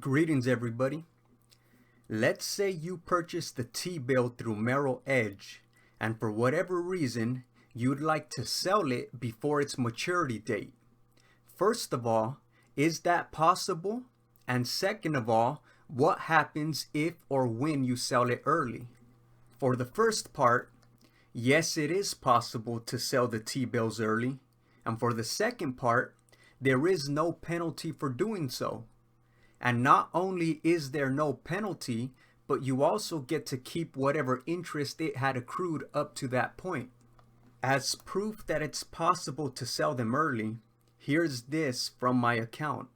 Greetings, everybody. Let's say you purchased the T-bill through Merrill Edge, and for whatever reason, you'd like to sell it before its maturity date. First of all, is that possible? And second of all, what happens if or when you sell it early? For the first part, yes, it is possible to sell the T-bills early. And for the second part, there is no penalty for doing so. And not only is there no penalty, but you also get to keep whatever interest it had accrued up to that point. As proof that it's possible to sell them early, here's this from my account.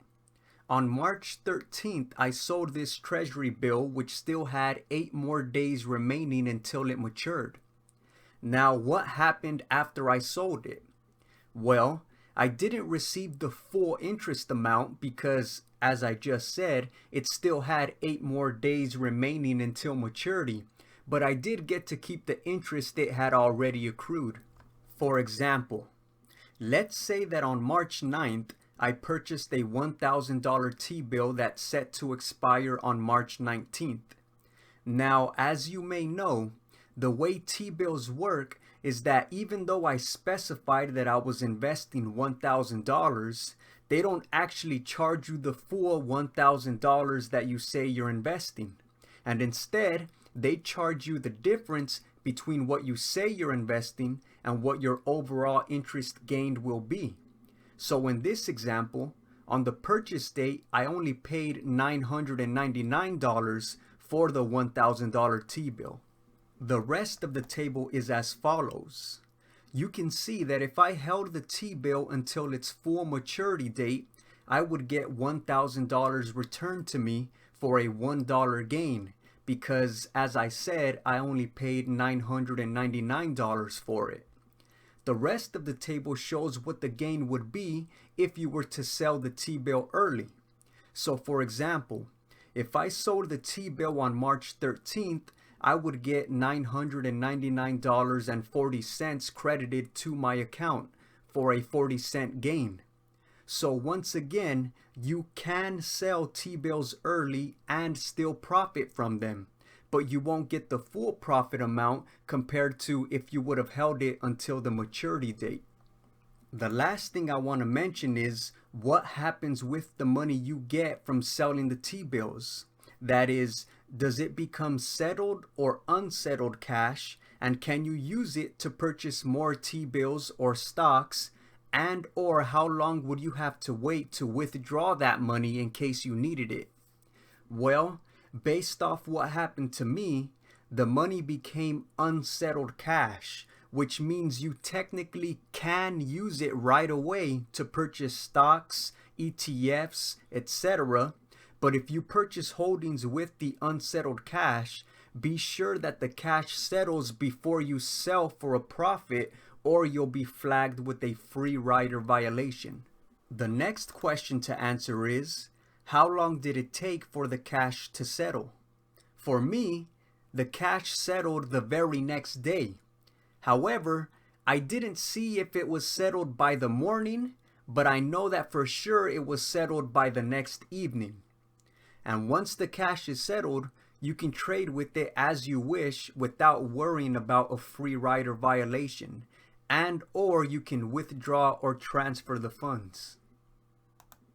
On March 13th, I sold this treasury bill which still had 8 more days remaining until it matured. Now, what happened after I sold it? Well, I didn't receive the full interest amount because, as I just said, it still had 8 more days remaining until maturity, but I did get to keep the interest it had already accrued. For example, let's say that on March 9th, I purchased a $1,000 T-bill that's set to expire on March 19th. Now, as you may know, the way T-bills work is that even though I specified that I was investing $1,000, they don't actually charge you the full $1,000 that you say you're investing. And instead, they charge you the difference between what you say you're investing and what your overall interest gained will be. So in this example, on the purchase date, I only paid $999 for the $1,000 T-bill. The rest of the table is as follows. You can see that if I held the T-bill until its full maturity date, I would get $1,000 returned to me for a $1 gain because, as I said, I only paid $999 for it. The rest of the table shows what the gain would be if you were to sell the T-bill early. So for example, if I sold the T-bill on March 13th, I would get $999.40 credited to my account for a 40-cent gain. So once again, you can sell T-bills early and still profit from them, but you won't get the full profit amount compared to if you would have held it until the maturity date. The last thing I want to mention is what happens with the money you get from selling the T-bills. That is, does it become settled or unsettled cash, and can you use it to purchase more T-bills or stocks, and or how long would you have to wait to withdraw that money in case you needed it? Well, based off what happened to me, the money became unsettled cash, which means you technically can use it right away to purchase stocks, ETFs, etc. But if you purchase holdings with the unsettled cash, be sure that the cash settles before you sell for a profit, or you'll be flagged with a free rider violation. The next question to answer is, how long did it take for the cash to settle? For me, the cash settled the very next day. However, I didn't see if it was settled by the morning, but I know that for sure it was settled by the next evening. And once the cash is settled, you can trade with it as you wish without worrying about a free rider violation, and or you can withdraw or transfer the funds.